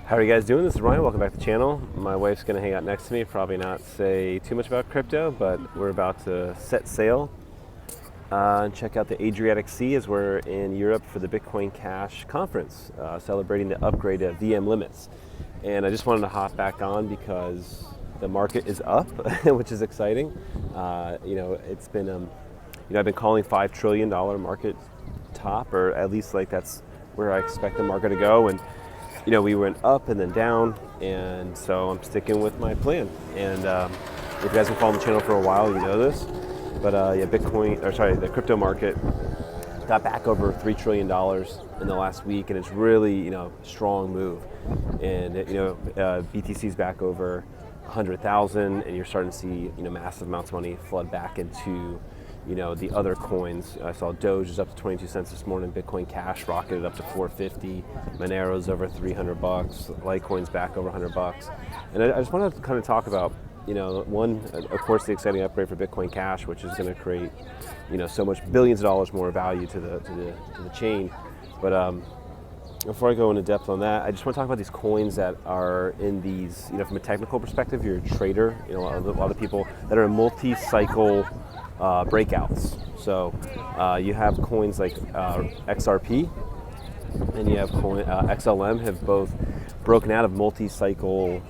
How are you guys doing? This is Ryan. Welcome back to the channel. My wife's going to hang out next to me, probably not say too much about crypto, but we're about to set sail and check out the Adriatic Sea as we're in Europe for the Bitcoin Cash conference, celebrating the upgrade of VM limits. And I just wanted to hop back on because the market is up, which is exciting. It's been, I've been calling $5 trillion market top, or at least like that's where I expect the market to go. And we went up and then down, and so I'm sticking with my plan. And if you guys have been following the channel for a while, you know this. But the crypto market got back over $3 trillion in the last week, and it's really, strong move. And BTC's back over 100,000, and you're starting to see, massive amounts of money flood back into the other coins. I saw Doge is up to 22 cents this morning. Bitcoin Cash rocketed up to 450. Monero's over 300 bucks. Litecoin's back over 100 bucks. And I just wanted to kind of talk about, one, of course, the exciting upgrade for Bitcoin Cash, which is going to create, so much billions of dollars more value to the chain. But before I go into depth on that, I just want to talk about these coins that are in these, from a technical perspective, you're a trader. A lot of people that are in multi-cycle breakouts. So you have coins like XRP and you have XLM have both broken out of multi-cycle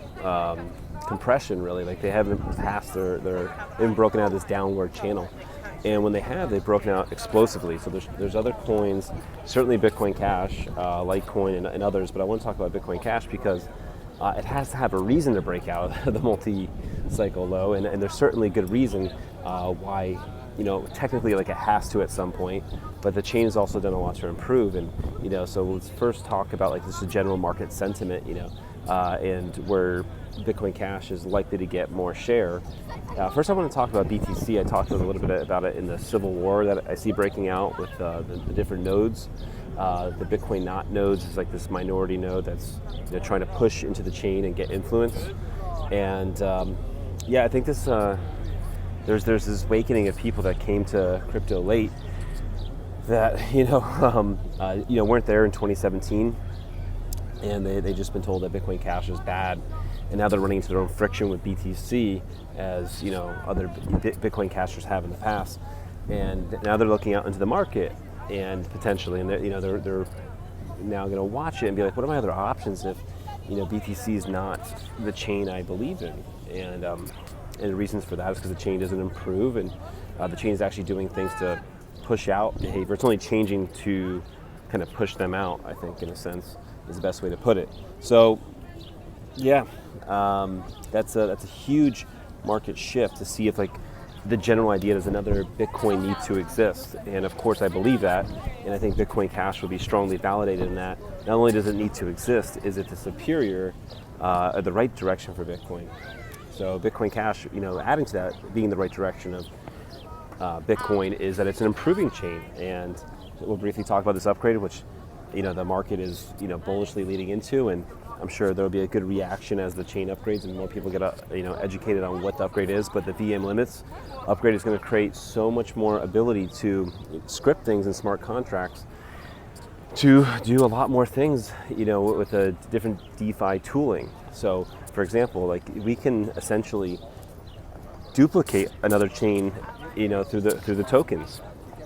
compression, really. Like they haven't passed they've been broken out of this downward channel. And when they've broken out explosively. So there's other coins, certainly Bitcoin Cash, Litecoin, and others. But I want to talk about Bitcoin Cash because it has to have a reason to break out of the multi-cycle low, and there's certainly good reason why, technically like it has to at some point, but the chain has also done a lot to improve. And, so let's first talk about like this general market sentiment, and where Bitcoin Cash is likely to get more share. First I want to talk about BTC. I talked a little bit about it in the civil war that I see breaking out with the different nodes. The Bitcoin not nodes is like this minority node that's trying to push into the chain and get influence. And I think this there's this awakening of people that came to crypto late that weren't there in 2017, and they just been told that Bitcoin Cash is bad, and now they're running into their own friction with BTC as other Bitcoin Cashers have in the past, and now they're looking out into the market and potentially, and they're now going to watch it and be like, what are my other options if BTC is not the chain I believe in? And the reasons for that is because the chain doesn't improve, and the chain is actually doing things to push out behavior. It's only changing to kind of push them out, I think, in a sense, is the best way to put it. So that's a huge market shift to see if like the general idea does another Bitcoin need to exist. And of course I believe that, and I think Bitcoin Cash will be strongly validated in that. Not only does it need to exist, is it the superior or the right direction for Bitcoin? So Bitcoin Cash, adding to that, being the right direction of Bitcoin, is that it's an improving chain. And we'll briefly talk about this upgrade, which the market is bullishly leading into, and I'm sure there'll be a good reaction as the chain upgrades and more people get educated on what the upgrade is. But the VM limits upgrade is going to create so much more ability to script things in smart contracts to do a lot more things, with a different DeFi tooling. So, for example, like we can essentially duplicate another chain, through the tokens.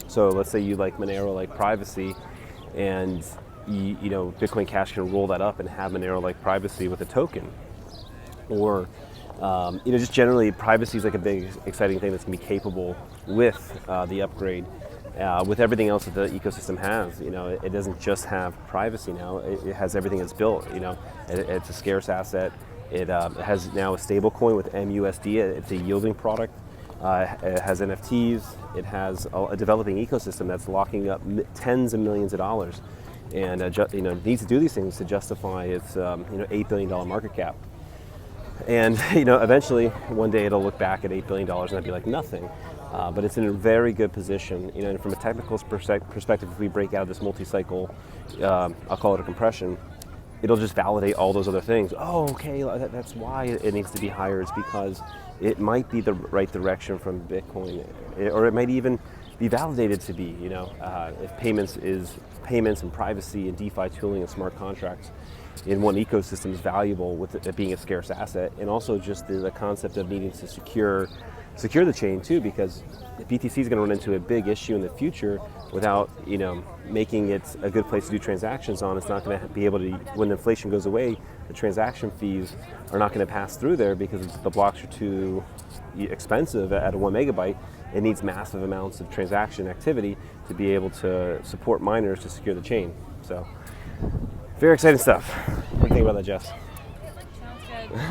So let's say you like Monero, like privacy, and Bitcoin Cash can roll that up and have Monero-like privacy with a token. Or, just generally, privacy is like a big, exciting thing that's going to be capable with the upgrade. With everything else that the ecosystem has, it doesn't just have privacy now. It has everything that's built. It's a scarce asset. It has now a stable coin with MUSD. It's a yielding product. It has NFTs. It has a developing ecosystem that's locking up tens of millions of dollars, and needs to do these things to justify its $8 billion market cap. And eventually one day it'll look back at $8 billion and that'd be like nothing. But it's in a very good position. And from a technical perspective, if we break out of this multi-cycle, I'll call it a compression, it'll just validate all those other things. Oh, okay, that's why it needs to be higher. It's because it might be the right direction from Bitcoin, or it might even be validated to be, if payments and privacy and DeFi tooling and smart contracts in one ecosystem is valuable with it being a scarce asset, and also just the concept of needing to secure the chain too, because BTC is going to run into a big issue in the future without making it a good place to do transactions on. It's not going to be able to, when inflation goes away, the transaction fees are not going to pass through there because the blocks are too expensive at a 1 megabyte. It needs massive amounts of transaction activity to be able to support miners to secure the chain. So very exciting stuff. What do you think about that, Jess?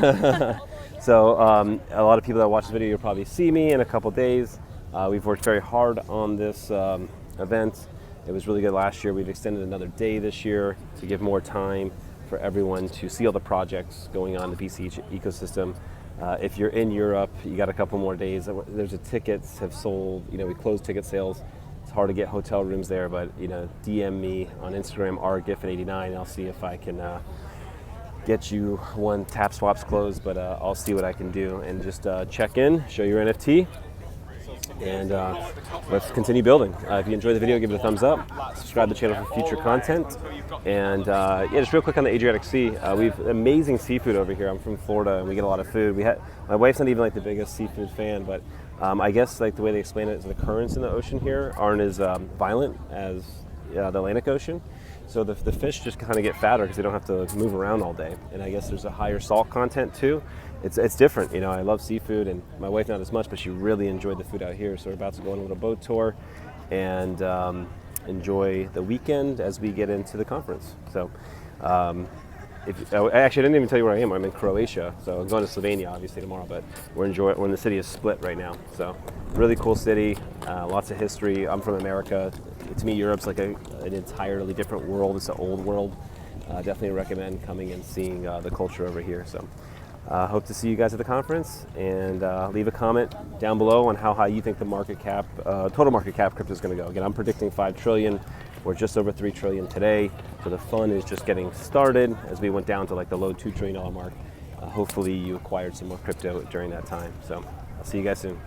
Sounds good. So a lot of people that watch this video, you'll probably see me in a couple days. We've worked very hard on this event. It was really good last year. We've extended another day this year to give more time for everyone to see all the projects going on in the BC ecosystem. If you're in Europe, you got a couple more days. There's tickets have sold. We closed ticket sales. It's hard to get hotel rooms there, but DM me on Instagram, rgiffin89. I'll see if I can get you one. Tap swaps closed, but I'll see what I can do and just check in, show your NFT, and let's continue building. If you enjoyed the video, give it a thumbs up, subscribe to the channel for future content, and yeah, just real quick on the Adriatic Sea, we've amazing seafood over here. I'm from Florida and we get a lot of food. My wife's not even like the biggest seafood fan, but I guess like the way they explain it is the currents in the ocean here aren't as violent as the Atlantic Ocean. So the fish just kind of get fatter because they don't have to move around all day. And I guess there's a higher salt content too. It's different. I love seafood, and my wife not as much, but she really enjoyed the food out here. So we're about to go on a little boat tour and enjoy the weekend as we get into the conference. So actually, I didn't even tell you where I am. I'm in Croatia. So I'm going to Slovenia obviously tomorrow, but we're in the city is split right now. So really cool city, lots of history. I'm from America. To me, Europe's like an entirely different world. It's an old world. Definitely recommend coming and seeing the culture over here. So hope to see you guys at the conference, and leave a comment down below on how high you think the market cap, total market cap crypto is going to go. Again, I'm predicting 5 trillion. We're just over 3 trillion today. So the fun is just getting started as we went down to like the low $2 trillion mark. Hopefully you acquired some more crypto during that time. So I'll see you guys soon.